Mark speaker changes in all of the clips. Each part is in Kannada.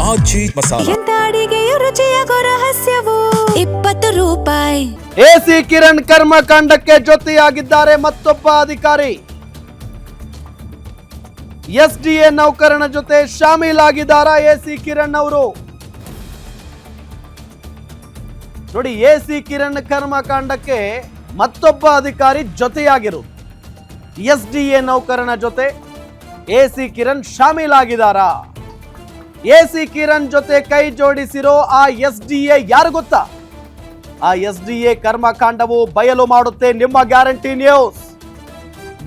Speaker 1: ಆಚಿ ಮಸಾಲ.
Speaker 2: ಎಂತ ಅಡಿಗೆಯ ರುಚಿಯಾಗೋ ರಹಸ್ಯವು 20 ರೂಪಾಯಿ.
Speaker 3: ಎಸಿ ಕಿರಣ್ ಕರ್ಮಕಾಂಡಕ್ಕೆ ಜೊತೆಯಾಗಿದ್ದಾರೆ ಮತ್ತೊಬ್ಬ ಅಧಿಕಾರಿ. ಎಸ್ಡಿಎ ನೌಕರನ ಜೊತೆ ಶಾಮೀಲಾಗಿದ್ದಾರಾ ಎಸಿ ಕಿರಣ್ ಅವರು? ನೋಡಿ, ಎಸಿ ಕಿರಣ್ ಕರ್ಮಕಾಂಡಕ್ಕೆ ಮತ್ತೊಬ್ಬ ಅಧಿಕಾರಿ ಜೊತೆಯಾಗಿರುವುದು. ಎಸ್ಡಿಎ ನೌಕರನ ಜೊತೆ ಎಸಿ ಕಿರಣ್ ಶಾಮೀಲಾಗಿದ್ದಾರಾ? ಎಸಿ ಕಿರಣ್ ಜೊತೆ ಕೈ ಜೋಡಿಸಿರೋ ಆ ಎಸ್ಡಿಎ ಯಾರು ಗೊತ್ತಾ? ಆ ಎಸ್ಡಿಎ ಕರ್ಮಕಾಂಡವು ಬಯಲು ಮಾಡುತ್ತೆ ನಿಮ್ಮ ಗ್ಯಾರಂಟಿ ನ್ಯೂಸ್.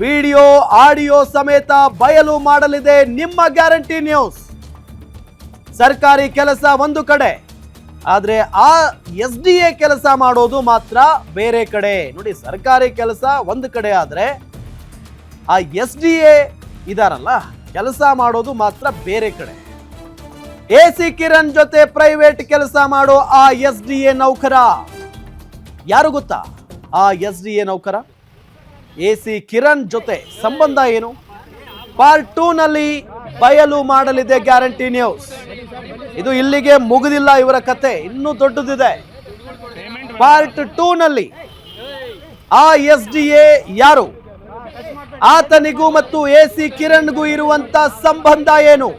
Speaker 3: ವಿಡಿಯೋ ಆಡಿಯೋ ಸಮೇತ ಬಯಲು ಮಾಡಲಿದೆ ನಿಮ್ಮ ಗ್ಯಾರಂಟಿ ನ್ಯೂಸ್. ಸರ್ಕಾರಿ ಕೆಲಸ ಒಂದು ಕಡೆ, ಆದ್ರೆ ಆ ಎಸ್ಡಿಎ ಕೆಲಸ ಮಾಡೋದು ಮಾತ್ರ ಬೇರೆ ಕಡೆ. ನೋಡಿ, ಸರ್ಕಾರಿ ಕೆಲಸ ಒಂದು ಕಡೆ ಆದ್ರೆ ಆ ಎಸ್ಡಿಎ ಇದಾರಲ್ಲ, ಕೆಲಸ ಮಾಡೋದು ಮಾತ್ರ ಬೇರೆ ಕಡೆ. ಎಸಿ ಕಿರಣ್ ಜೊತೆ ಪ್ರೈವೇಟ್ ಕೆಲಸ ಮಾಡೋ ಆ ಎಸ್ಡಿಎ ನೌಕರ ಯಾರು ಗೊತ್ತಾ? ಆ ಎಸ್ಡಿಎ ನೌಕರ ಎಸಿ ಕಿರಣ್ ಜೊತೆ ಸಂಬಂಧ ಏನು? ಪಾರ್ಟ್ 2 ನಲ್ಲಿ ಬಯಲು ಮಾಡಲಿದೆ ಗ್ಯಾರಂಟಿ ನ್ಯೂಸ್. ಇದು ಇಲ್ಲಿಗೆ ಮುಗಿದಿಲ್ಲ, ಇವರ ಕತೆ ಇನ್ನೂ ದೊಡ್ಡದಿದೆ. ಪಾರ್ಟ್ 2 ನಲ್ಲಿ ಆ ಎಸ್ಡಿಎ ಯಾರು, ಆತನಿಗೂ ಮತ್ತು ಎಸಿ ಕಿರಣ್ಗೂ ಇರುವಂತ ಸಂಬಂಧ ಏನು,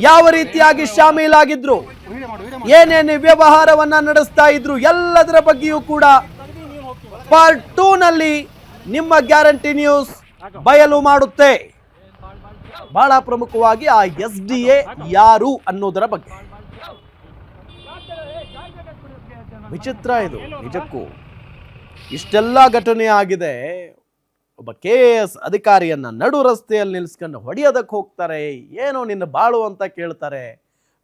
Speaker 3: ಯಾವ ರೀತಿಯಾಗಿ ಶಾಮೀಲಾಗಿದ್ರು, ಏನೇನು ವ್ಯವಹಾರವನ್ನ ನಡೆಸ್ತಾ ಇದ್ರು, ಎಲ್ಲದರ ಬಗ್ಗೆಯೂ ಕೂಡ ಪಾರ್ಟ್ 2 ನಲ್ಲಿ ನಿಮ್ಮ ಗ್ಯಾರಂಟಿ ನ್ಯೂಸ್ ಬಯಲು ಮಾಡುತ್ತೆ. ಬಹಳ ಪ್ರಮುಖವಾಗಿ ಆ ಎಸ್ಡಿಎ ಯಾರು ಅನ್ನೋದರ ಬಗ್ಗೆ. ವಿಚಿತ್ರ ಇದು ನಿಜಕ್ಕೂ. ಇಷ್ಟೆಲ್ಲ ಘಟನೆ ಆಗಿದೆ. ಒಬ್ಬ KAS ಅಧಿಕಾರಿಯನ್ನ ನಡು ರಸ್ತೆಯಲ್ಲಿ ನಿಲ್ಸ್ಕೊಂಡು ಹೊಡೆಯೋದಕ್ಕೆ ಹೋಗ್ತಾರೆ. ಏನು ನಿನ್ನ ಬಾಳು ಅಂತ ಕೇಳ್ತಾರೆ,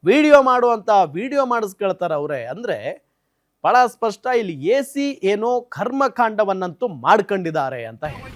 Speaker 3: ವಿಡಿಯೋ ಮಾಡುವಂತ ವಿಡಿಯೋ ಮಾಡಿಸ್ಕೊಳ್ತಾರೆ ಅವರೇ. ಅಂದ್ರೆ ಬಹಳ ಸ್ಪಷ್ಟ, ಇಲ್ಲಿ ಎಸಿ ಏನೋ ಕರ್ಮಕಾಂಡವನ್ನಂತೂ ಮಾಡ್ಕೊಂಡಿದ್ದಾರೆ ಅಂತ ಹೇಳಿ.